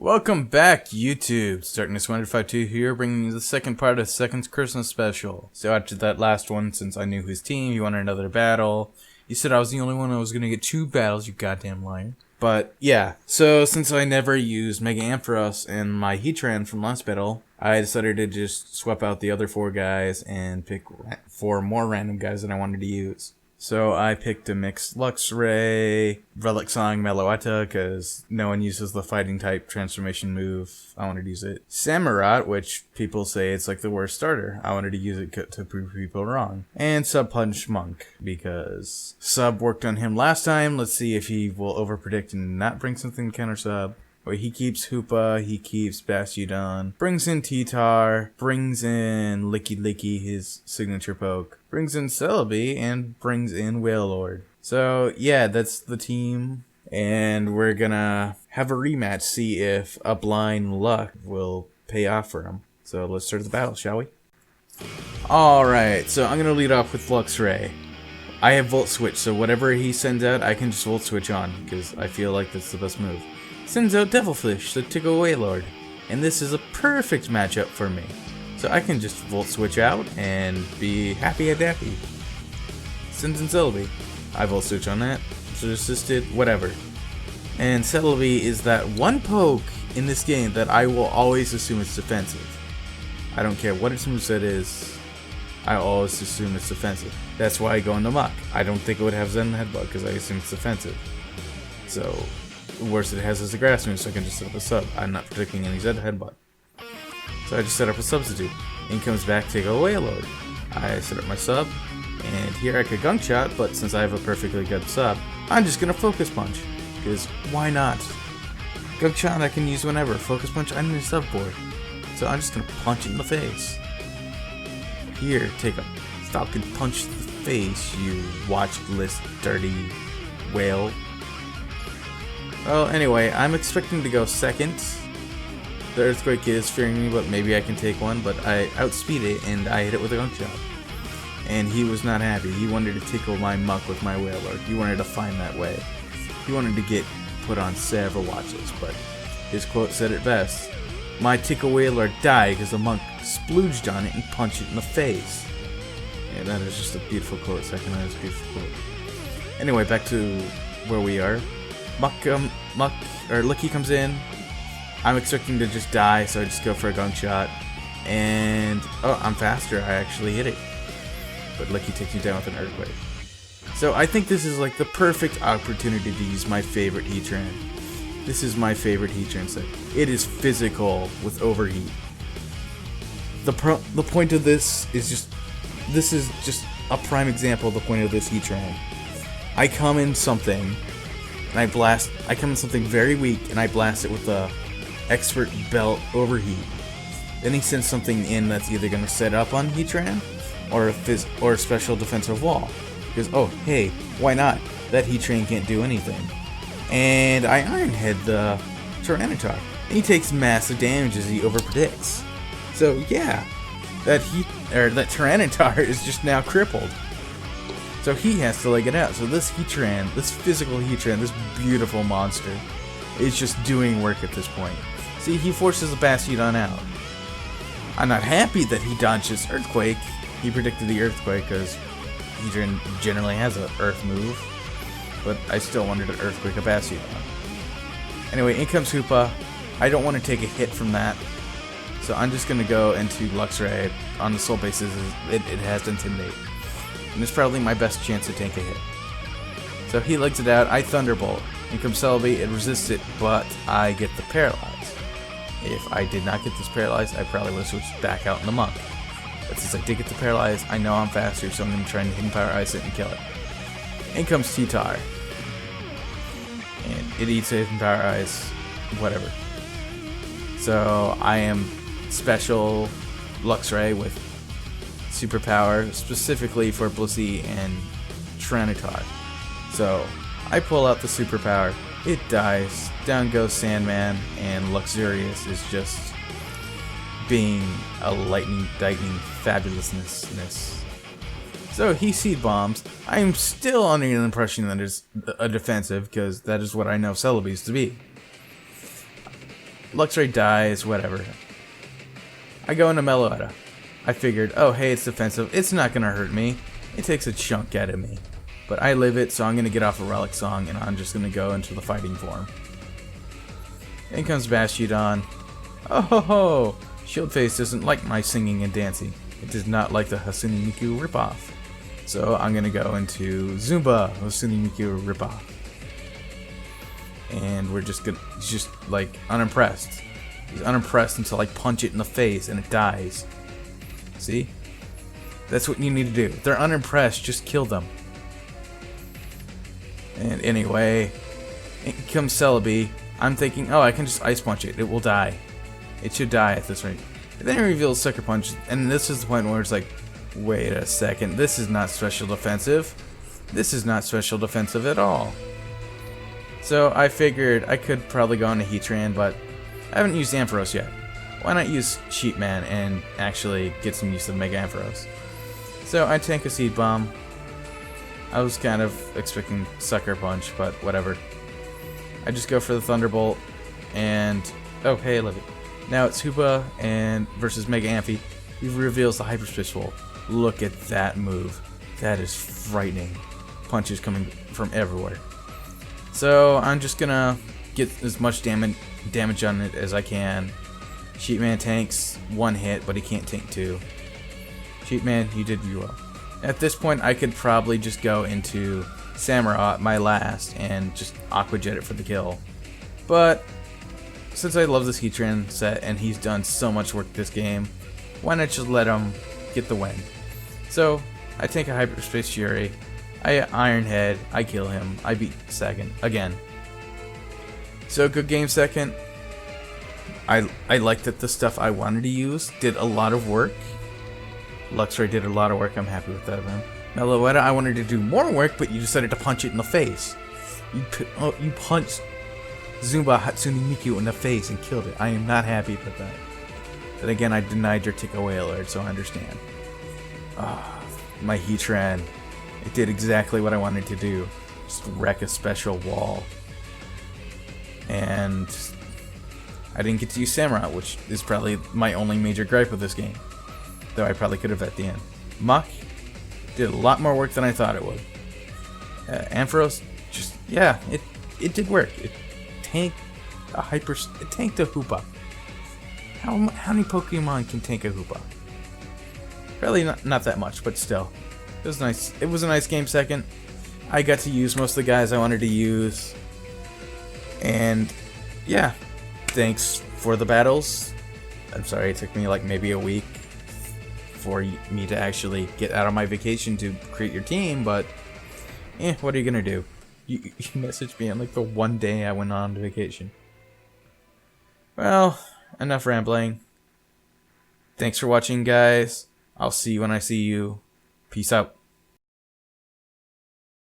Welcome back, YouTube. Darkness 152 here, bringing you the second part of Second's Christmas special. So after that last one, since I knew his team, he wanted another battle. He said I was the only one that was gonna get 2 battles, you goddamn liar. But yeah, so since I never used Mega Ampharos and my Heatran from last battle, I decided to just swap out the other 4 guys and pick 4 more random guys that I wanted to use. So I picked a mixed Luxray, Relic Song, Meloetta, because no one uses the fighting type transformation move. I wanted to use it. Samurott, which people say it's like the worst starter. I wanted to use it to prove people wrong. And Sub Punch Monk, because Sub worked on him last time. Let's see if he will overpredict and not bring something to counter Sub. Wait, he keeps Hoopa, he keeps Bastiodon, brings in T-Tar, brings in Licky Licky, his signature poke, brings in Celebi, and brings in Wailord. So, yeah, that's the team, and we're gonna have a rematch, see if a blind luck will pay off for him. So let's start the battle, shall we? Alright, so I'm gonna lead off with Luxray. I have Volt Switch, so whatever he sends out, I can just Volt Switch on, because I feel like that's the best move. Sends out Devilfish to tickle Wailord, and this is a perfect matchup for me. So I can just Volt Switch out and be happy and dappy. Sends in Celebi. I Volt Switch on that. Should assisted, whatever. And Celebi is that one poke in this game that I will always assume it's defensive. I don't care what its moveset is, I always assume it's defensive. That's why I go into Muck. I don't think it would have Zen Headbutt because I assume it's defensive. So the worst it has is a grass move, so I can just set up a sub. I'm not predicting any Zen Headbutt. So I just set up a substitute. In comes back to go Wailord. I set up my sub, and here I could Gunk Shot, but since I have a perfectly good sub, I'm just gonna Focus Punch. Because why not? Gunk Shot I can use whenever. Focus Punch I need a sub board. So I'm just gonna punch it in the face. Here, take a stop and punch the face, you watch list dirty whale. Well, anyway, I'm expecting to go second. The Earthquake is fearing me, but maybe I can take one, but I outspeed it, and I hit it with a Gunk Shot. And he was not happy. He wanted to tickle my Muck with my Wailord. He wanted to find that way. He wanted to get put on several watches, but his quote said it best. My tickle Wailord died because the Monk splooged on it and punched it in the face. Yeah, that is just a beautiful quote. Second, that is a beautiful quote. Anyway, back to where we are. Licky comes in. I'm expecting to just die, so I just go for a Gunk Shot. And, oh, I'm faster. I actually hit it. But Licky takes me down with an Earthquake. So I think this is like the perfect opportunity to use my favorite Heatran. This is my favorite Heatran set. It is physical with Overheat. The point of this is just a prime example of the point of this Heatran. I come in something, and I come in something very weak, and I blast it with a Expert Belt Overheat. Then he sends something in that's either going to set up on Heatran, or a special defensive wall. Because, oh, hey, why not? That Heatran can't do anything. And I Iron Head the Tyranitar. And he takes massive damage as he overpredicts. So yeah, that Tyranitar is just now crippled. So he has to leg it out. So this Heatran, this physical Heatran, this beautiful monster, is just doing work at this point. See, he forces the Bastiodon out. I'm not happy that he dodges Earthquake. He predicted the Earthquake because Heatran generally has an Earth move. But I still wanted an Earthquake a Bastiodon. Anyway, in comes Hoopa. I don't want to take a hit from that. So I'm just going to go into Luxray on the sole basis it has Intimidate. And it's probably my best chance to take a hit. So he legs it out, I Thunderbolt. In comes Celebi, it resists it, but I get the Paralyze. If I did not get this Paralyze, I probably would have switched back out in the Monk. But since I did get the Paralyze, I know I'm faster, so I'm going to try and Hidden Power Ice it and kill it. In comes T-Tar. And it eats Hidden Power Ice, whatever. So I am special Luxray with superpower specifically for Blissey and Tyranitar. So I pull out the superpower, it dies, down goes Sandman, and Luxurious is just being a lightning fabulousness. So he Seed Bombs. I am still under the impression that it's a defensive, because that is what I know Celebi's to be. Luxray dies, whatever. I go into Meloetta. I figured, oh hey, it's defensive, it's not gonna hurt me. It takes a chunk out of me. But I live it, so I'm gonna get off a Relic Song and I'm just gonna go into the fighting form. In comes Bastiodon. Oh ho ho! Shieldface doesn't like my singing and dancing. It does not like the Hatsune Miku ripoff. So I'm gonna go into Zumba Hatsune Miku ripoff. And we're just gonna, he's just like unimpressed. He's unimpressed until I punch it in the face and it dies. See? That's what you need to do. If they're unimpressed, just kill them. And anyway, in comes Celebi. I'm thinking, oh, I can just Ice Punch it. It will die. It should die at this rate. And then it reveals Sucker Punch, and this is the point where it's like, wait a second, this is not special defensive. This is not special defensive at all. So I figured I could probably go into Heatran, but I haven't used Ampharos yet. Why not use Sheepman and actually get some use of Mega Ampharos? So I tank a Seed Bomb. I was kind of expecting Sucker Punch, but whatever. I just go for the Thunderbolt, and oh hey, look it. Now it's Hoopa and versus Mega Amphy. He reveals the Hyperspace Roll. Look at that move. That is frightening. Punches coming from everywhere. So I'm just gonna get as much damage on it as I can. Sheepman tanks one hit, but he can't tank two. Sheepman, you did you well. At this point, I could probably just go into Samurott, my last, and just Aqua Jet it for the kill. But since I love this Heatran set and he's done so much work this game, why not just let him get the win? So I take a Hyperspace Fury, I Iron Head, I kill him, I beat second again. So good game second. I like that the stuff I wanted to use did a lot of work. Luxray did a lot of work, I'm happy with that of him. Meloetta, I wanted to do more work, but you decided to punch it in the face. You punched Zumba Hatsune Miku in the face and killed it. I am not happy with that. Then again, I denied your takeaway alert, so I understand. My Heatran. It did exactly what I wanted to do. Just wreck a special wall. And I didn't get to use Samurott, which is probably my only major gripe with this game. Though I probably could have at the end. Mach did a lot more work than I thought it would. Ampharos, just, yeah, it did work. It tanked a Hoopa. How many Pokemon can tank a Hoopa? Probably not that much, but still. It was nice. It was a nice game second. I got to use most of the guys I wanted to use. And yeah, thanks for the battles. I'm sorry it took me like maybe a week for me to actually get out of my vacation to create your team, but what are you gonna do? You messaged me on like the one day I went on vacation. Well, enough rambling. Thanks for watching, guys. I'll see you when I see you. Peace out.